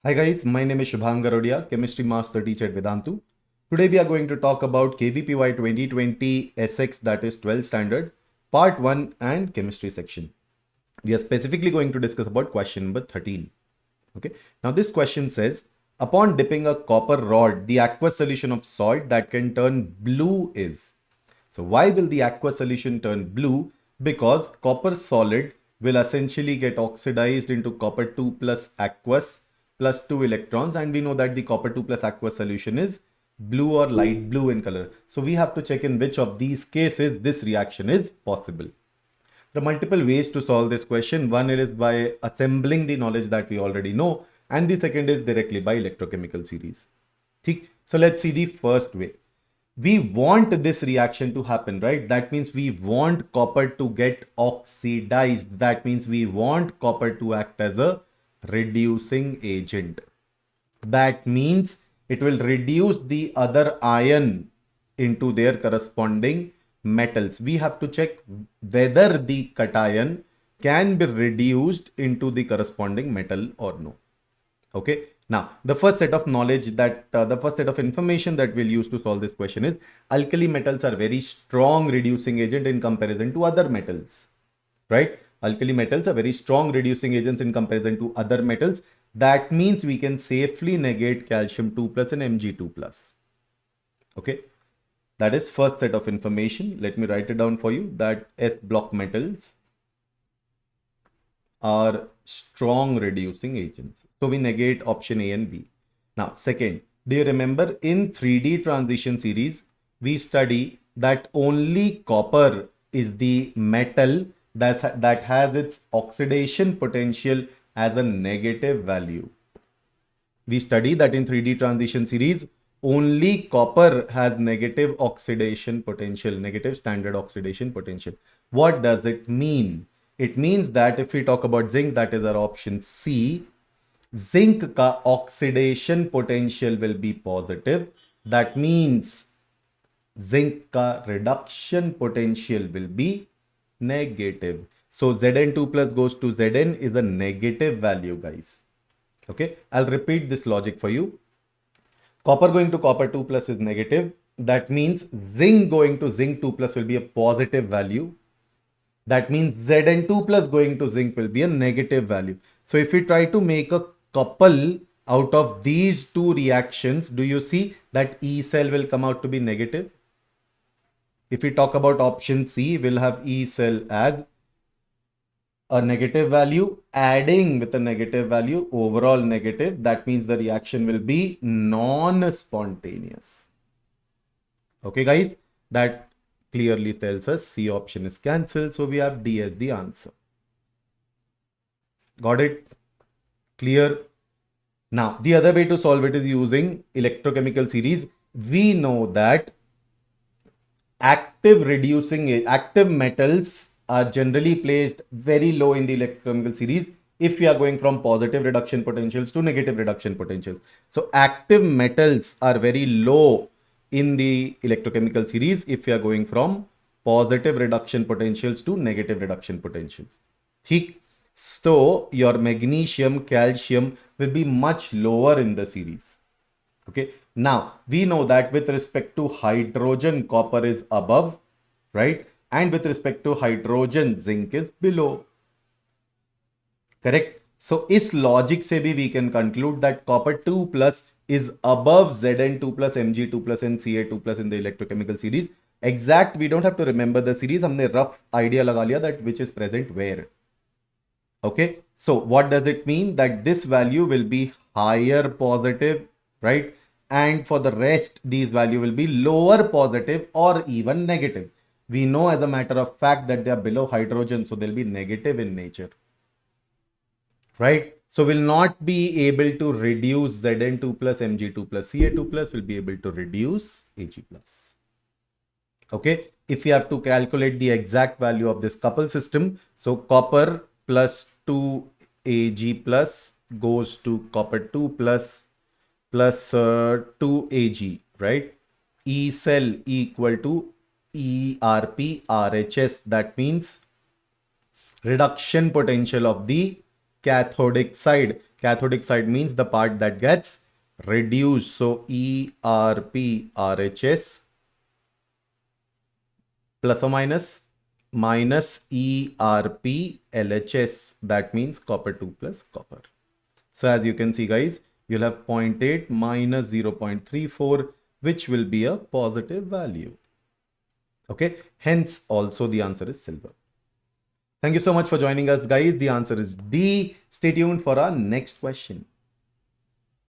Hi guys, my name is Shubhang Garodia, Chemistry Master Teacher at Vedantu. Today we are going to talk about KVPY 2020 SX, that is 12th standard, part 1 and chemistry section. We are specifically going to discuss about question number 13. Okay. Now this question says, upon dipping a copper rod, the aqueous solution of salt that can turn blue is. So why will the aqueous solution turn blue? Because copper solid will essentially get oxidized into copper 2 plus aqueous plus 2 electrons, and we know that the copper 2 plus aqueous solution is blue or light blue in color. So we have to check in which of these cases this reaction is possible. There are multiple ways to solve this question. One is by assembling the knowledge that we already know, and the second is directly by electrochemical series. So let's see the first way. We want this reaction to happen, right? That means we want copper to get oxidized. That means we want copper to act as a reducing agent. That means it will reduce the other ion into their corresponding metals. We have to check whether the cation can be reduced into the corresponding metal or no. Okay. Now, the first set of knowledge the first set of information that we'll use to solve this question is alkali metals are very strong reducing agent in comparison to other metals, right? Alkali metals are very strong reducing agents in comparison to other metals. That means we can safely negate calcium 2 plus and Mg2 plus. Okay. That is first set of information. Let me write it down for you that S block metals are strong reducing agents. So we negate option A and B. Now, second, do you remember in 3D transition series, we study that only copper is the metal that has its oxidation potential as a negative value. We study that in 3D transition series, only copper has negative oxidation potential, negative standard oxidation potential. What does it mean? It means that if we talk about zinc, that is our option C, zinc ka oxidation potential will be positive. That means zinc ka reduction potential will be negative. So Zn2 plus goes to Zn is a negative value, guys. Okay, I'll repeat this logic for you. Copper going to copper 2 plus is negative. That means zinc going to zinc 2 plus will be a positive value. That means Zn2 plus going to zinc will be a negative value. So if we try to make a couple out of these two reactions, do you see that E cell will come out to be negative? If we talk about option C, we'll have E cell as a negative value, adding with a negative value, overall negative. That means the reaction will be non-spontaneous. Okay, guys, that clearly tells us C option is cancelled. So we have D as the answer. Got it? Clear? Now, the other way to solve it is using electrochemical series. We know that active metals are generally placed very low in the electrochemical series if we are going from positive reduction potentials to negative reduction potentials. So active metals are very low in the electrochemical series if we are going from positive reduction potentials to negative reduction potentials. So your magnesium, calcium will be much lower in the series. Okay. Now we know that with respect to hydrogen, copper is above, right? And with respect to hydrogen, zinc is below. Correct. So इस logic से भी we can conclude that copper 2 plus is above Zn2 plus Mg2 plus and Ca2 plus in the electrochemical series. Exact we don't have to remember the series. हमने rough idea लगा लिया that which is present where. Okay. So what does it mean? That this value will be higher positive, right? And for the rest, these value will be lower positive or even negative. We know as a matter of fact that they are below hydrogen, so they'll be negative in nature, right? So we'll not be able to reduce Zn2 plus Mg2 plus Ca2 plus, we'll be able to reduce Ag plus. Okay, if we have to calculate the exact value of this couple system, so copper plus 2 Ag plus goes to copper 2 plus 2 Ag, right? E cell equal to ERP RHS. That means reduction potential of the cathodic side. Cathodic side means the part that gets reduced. So ERP RHS plus or minus ERP LHS. That means copper 2 plus copper. So as you can see guys, you'll have 0.8 minus 0.34, which will be a positive value. Okay, hence also the answer is silver. Thank you so much for joining us guys. The answer is D. Stay tuned for our next question.